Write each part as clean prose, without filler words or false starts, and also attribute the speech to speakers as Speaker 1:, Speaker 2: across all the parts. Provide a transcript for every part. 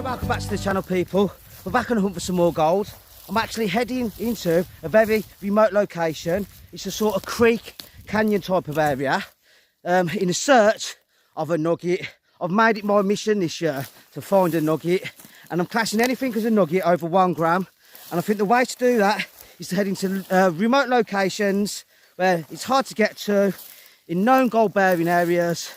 Speaker 1: Welcome back to the channel, people. We're back on a hunt for some more gold. I'm actually heading into a very remote location. It's a sort of creek, canyon type of area, in a search of a nugget. I've made it my mission this year to find a nugget, and I'm classing anything as a nugget over 1 gram. And I think the way to do that is to head into remote locations where it's hard to get to, in known gold bearing areas,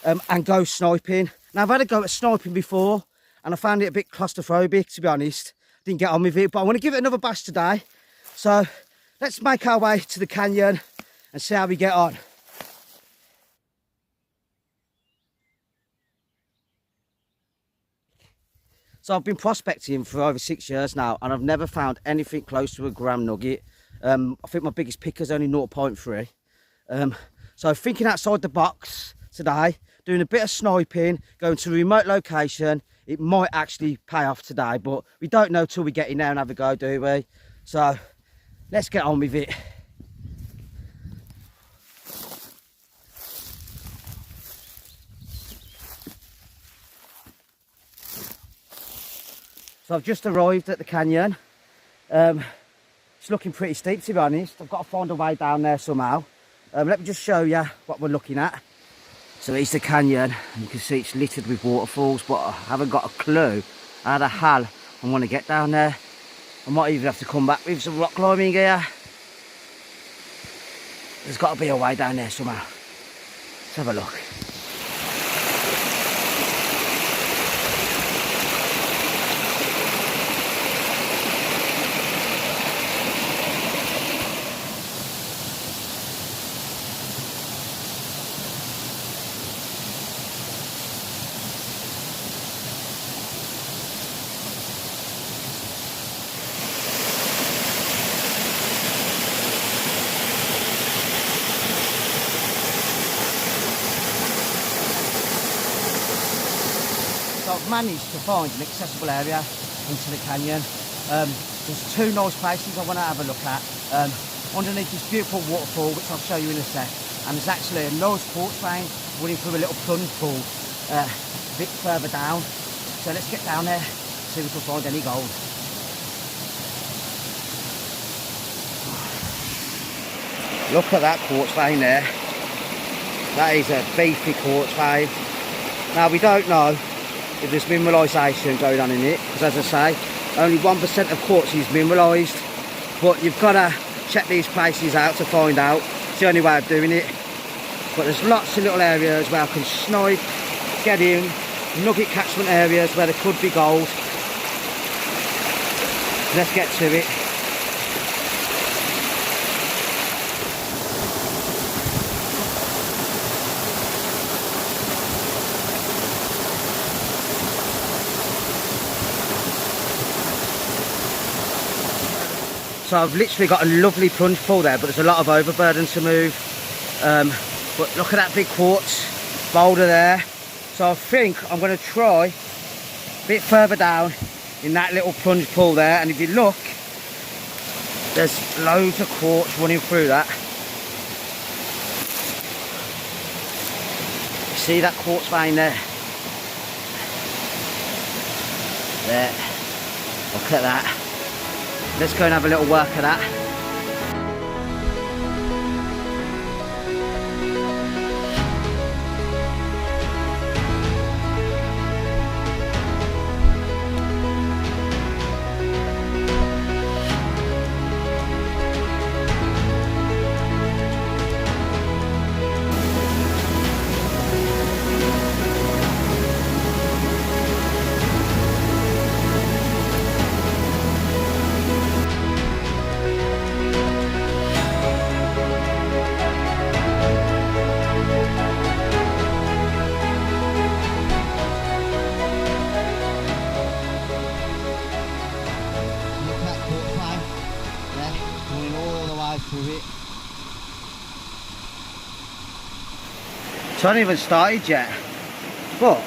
Speaker 1: and go sniping. Now, I've had a go at sniping before and I found it a bit claustrophobic, to be honest. Didn't get on with it, but I want to give it another bash today. So let's make our way to the canyon and see how we get on. So I've been prospecting for over 6 years now, and I've never found anything close to a gram nugget. I think my biggest picker is only 0.3. So thinking outside the box today, doing a bit of sniping, going to a remote location. It might actually pay off today, but we don't know till we get in there and have a go, do we? So let's get on with it. So I've just arrived at the canyon. It's looking pretty steep, to be honest. I've got to find a way down there somehow. Let me just show you what we're looking at. So it's the canyon, and you can see it's littered with waterfalls, but I haven't got a clue how the hell I want to get down there. I might even have to come back with some rock climbing gear. There's got to be a way down there somehow. Let's have a look. So I've managed to find an accessible area into the canyon. There's 2 nice places I want to have a look at. Underneath this beautiful waterfall, which I'll show you in a sec, and there's actually a nice quartz vein running through a little plunge pool a bit further down. So let's get down there, see if we can find any gold. Look at that quartz vein there. That is a beefy quartz vein. Now, we don't know if there's mineralisation going on in it, because as I say, only 1% of quartz is mineralised, but you've got to check these places out to find out. It's the only way of doing it. But there's lots of little areas where I can snipe, get in, nugget catchment areas where there could be gold. Let's get to it. So I've literally got a lovely plunge pool there, but there's a lot of overburden to move. But look at that big quartz boulder there. So I think I'm going to try a bit further down in that little plunge pool there. And if you look, there's loads of quartz running through that. You see that quartz vein there? There. Look at that. Let's go and have a little work at that. Through it. It's not even started yet. But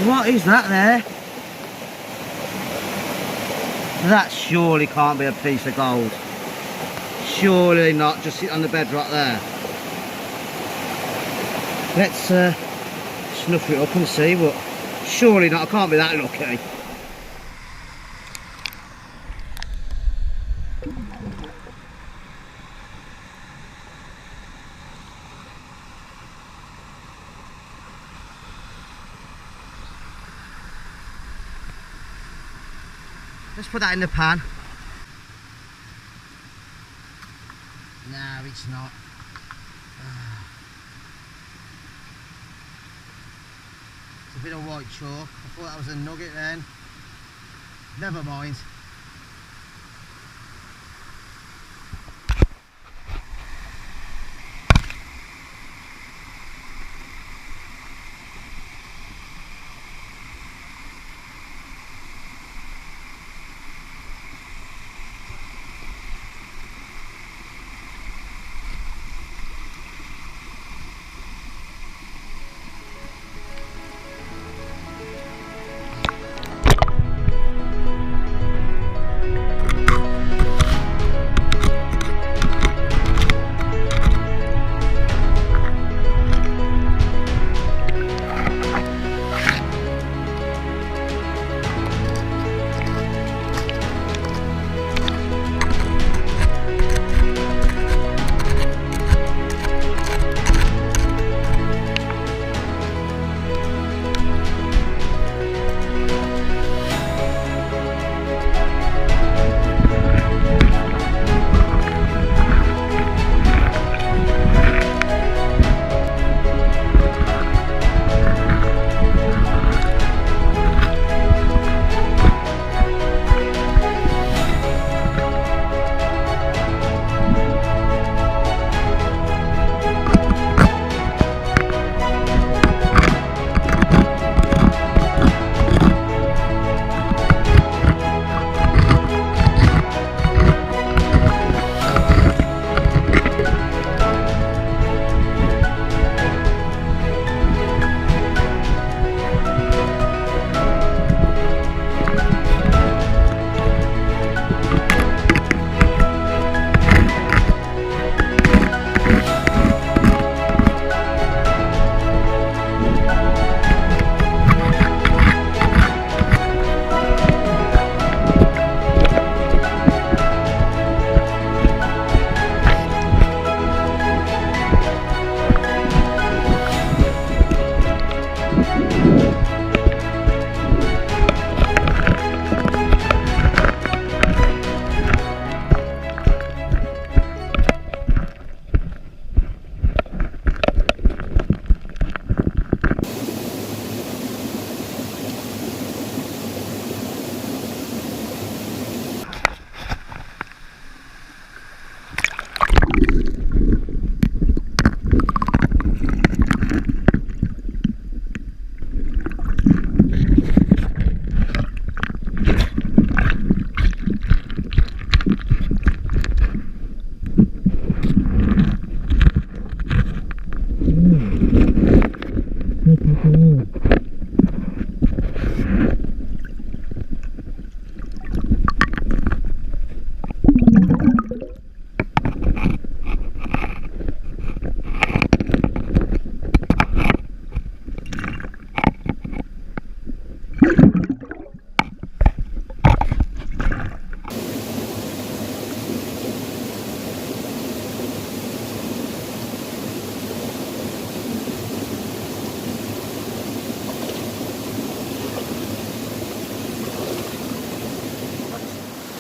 Speaker 1: what is that there? That surely can't be a piece of gold. Surely not, just sit on the bedrock there. Let's snuff it up and see what Surely not, I can't be that lucky. Let's put that in the pan. No, it's not. It's a bit of white chalk. I thought that was a nugget then. Never mind.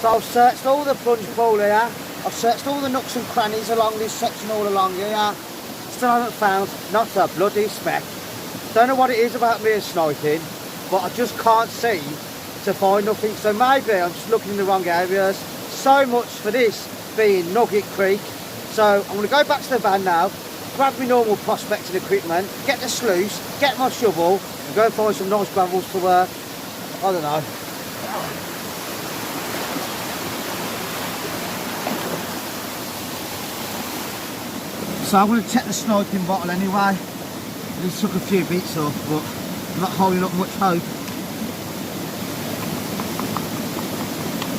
Speaker 1: So I've searched all the plunge pool here, I've searched all the nooks and crannies along this section all along here, still haven't found not a bloody speck. Don't know what it is about me and sniping, but I just can't seem to find nothing, so maybe I'm just looking in the wrong areas. So much for this being Nugget Creek. So I'm going to go back to the van now, grab my normal prospecting equipment, get the sluice, get my shovel, and go and find some nice gravels to work. I don't know. So I'm going to check the sniping bottle anyway. It took a few bits off, but I'm not holding up much hope.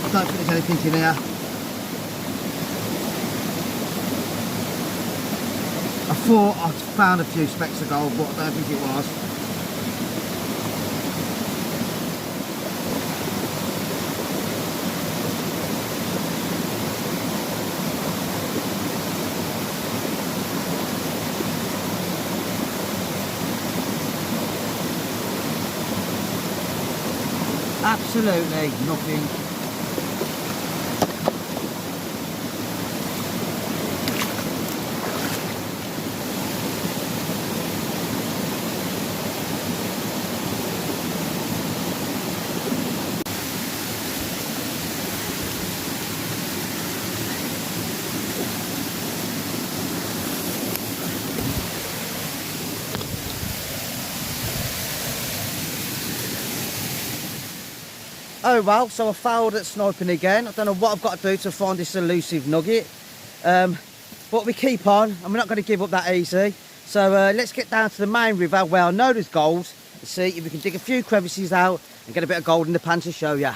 Speaker 1: I don't think there's anything in here. I thought I'd found a few specks of gold, but I don't think it was. absolutely nothing. Oh well, so I failed at sniping again. I don't know what I've got to do to find this elusive nugget. But we keep on, and we're not going to give up that easy. So let's get down to the main river where I know there's gold, and see if we can dig a few crevices out and get a bit of gold in the pan to show you.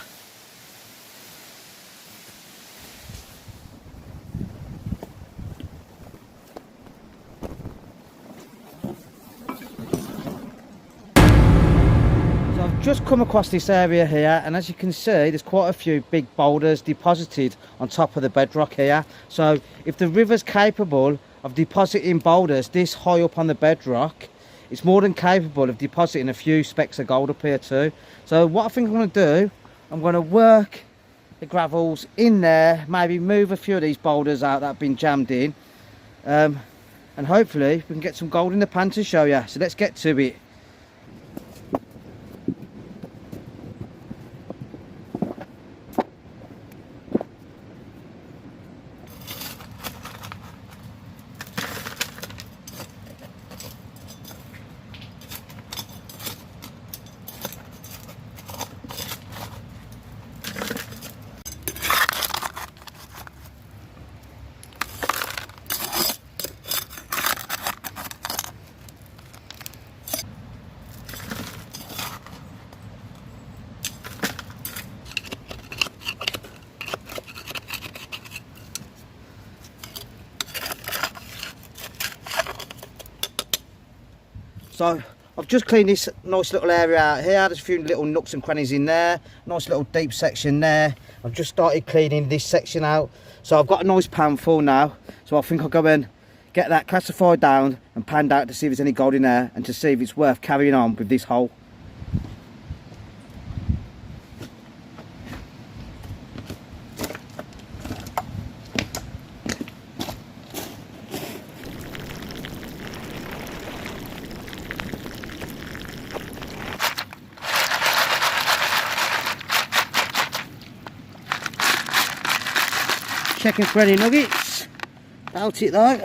Speaker 1: Just come across this area here, and as you can see there's quite a few big boulders deposited on top of the bedrock here. So if the river's capable of depositing boulders this high up on the bedrock, it's more than capable of depositing a few specks of gold up here too. So what I think I'm going to do, I'm going to work the gravels in there, maybe move a few of these boulders out that have been jammed in, and hopefully we can get some gold in the pan to show you. So let's get to it. So I've just cleaned this nice little area out here. There's a few little nooks and crannies in there. Nice little deep section there. I've just started cleaning this section out. So I've got a nice pan full now. So I think I'll go and get that classified down and panned out to see if there's any gold in there and to see if it's worth carrying on with this hole. Checking for any nuggets. Doubt it though.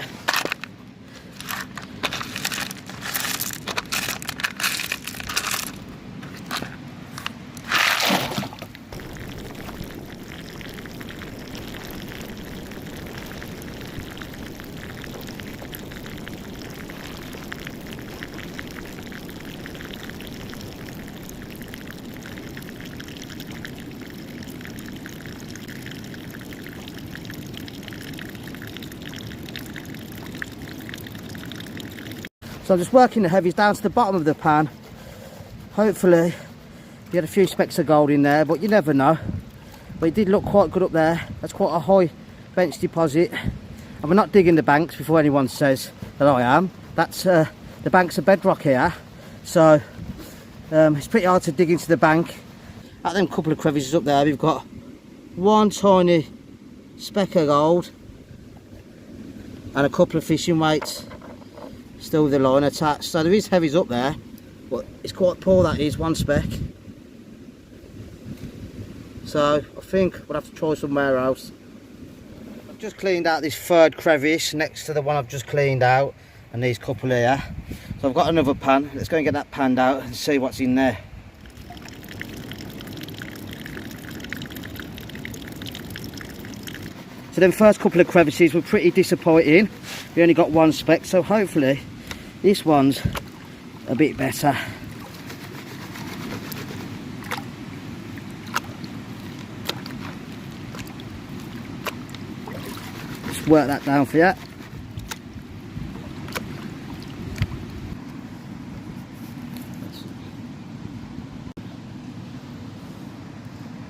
Speaker 1: So I'm just working the heavies down to the bottom of the pan. Hopefully you get a few specks of gold in there, but you never know. But it did look quite good up there. That's quite a high bench deposit. And we're not digging the banks before anyone says that I am. That's the banks of bedrock here. So it's pretty hard to dig into the bank. At them couple of crevices up there, we've got one tiny speck of gold and a couple of fishing weights still with the line attached. So there is heavies up there, but it's quite poor, that is, one speck. So I think we'll have to try somewhere else. I've just cleaned out this third crevice next to the one I've just cleaned out, and these couple here. So I've got another pan. Let's go and get that panned out and see what's in there. So them first couple of crevices were pretty disappointing. We only got one speck, so hopefully this one's a bit better. Just work that down for you.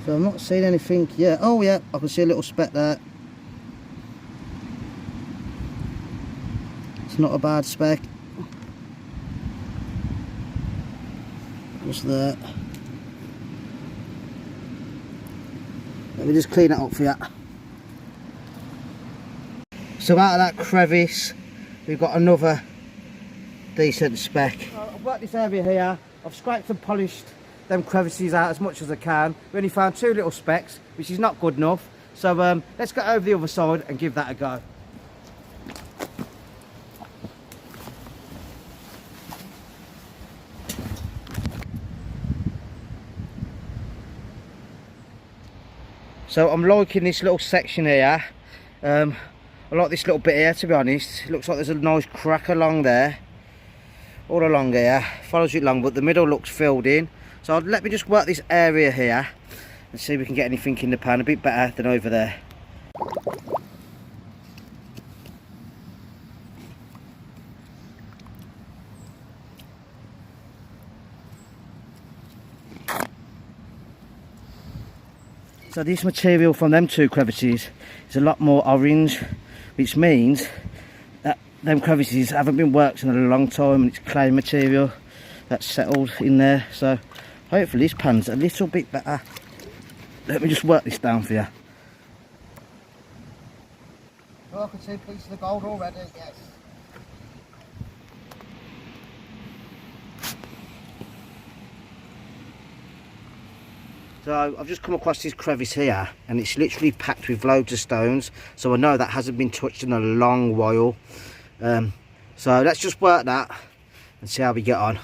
Speaker 1: So I'm not seeing anything yet. Oh yeah, I can see a little speck there. It's not a bad speck. Just there. Let me just clean that up for you. So out of that crevice, we've got another decent speck. I've worked this area here. I've scraped and polished them crevices out as much as I can. We only found 2 little specks, which is not good enough. So let's go over the other side and give that a go. So I'm liking this little section here. I like this little bit here, to be honest. It looks like there's a nice crack along there. All along here. Follows it along, but the middle looks filled in. So let me just work this area here and see if we can get anything in the pan a bit better than over there. So this material from them 2 crevices is a lot more orange, which means that them crevices haven't been worked in a long time and it's clay material that's settled in there. So hopefully this pan's a little bit better. Let me just work this down for you. Oh, I can see pieces of gold already, yes. So I've just come across this crevice here and it's literally packed with loads of stones, so I know that hasn't been touched in a long while. So let's just work that and see how we get on.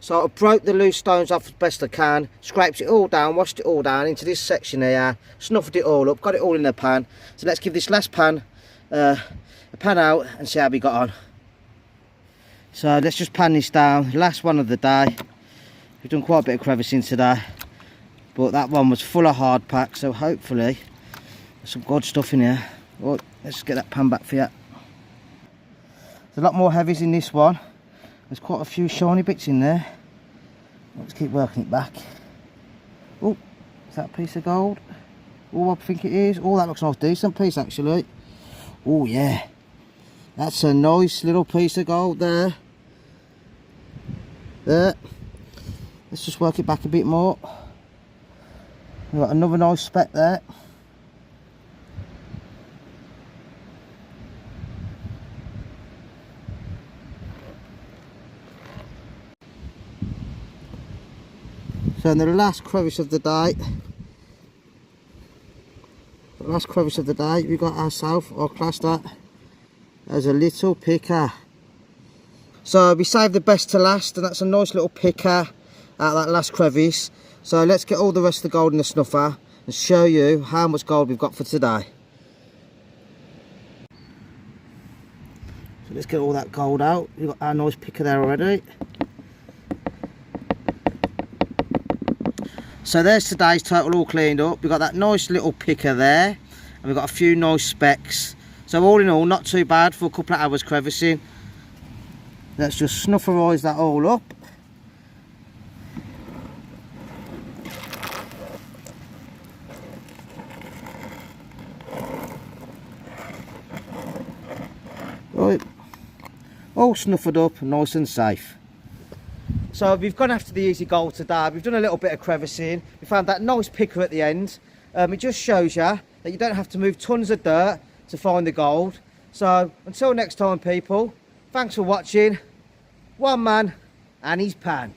Speaker 1: So I broke the loose stones off as best I can, scraped it all down, washed it all down into this section here, snuffed it all up, got it all in the pan. So let's give this last pan a pan out and see how we got on. So let's just pan this down, last one of the day. We've done quite a bit of crevicing today, but that one was full of hard pack, so hopefully there's some good stuff in here. Right, let's get that pan back for you. There's a lot more heavies in this one. There's quite a few shiny bits in there. Let's keep working it back. Oh, is that a piece of gold? Oh, I think it is. Oh, that looks a nice decent piece actually. Oh yeah, that's a nice little piece of gold there. There. Let's just work it back a bit more. We've got another nice speck there. So in the last crevice of the day, we've got ourselves, I'll class that as a little picker. So we saved the best to last, and that's a nice little picker out of that last crevice. So let's get all the rest of the gold in the snuffer and show you how much gold we've got for today. So let's get all that gold out. We've got our nice picker there already. So there's today's total all cleaned up. We've got that nice little picker there, and we've got a few nice specks. So all in all, not too bad for a couple of hours crevicing. Let's just snufferise that all up. Right, all snuffed up, nice and safe. So we've gone after the easy gold today. We've done a little bit of crevicing. We found that nice picker at the end. It just shows you that you don't have to move tons of dirt to find the gold. So until next time people, thanks for watching. One man and his pan.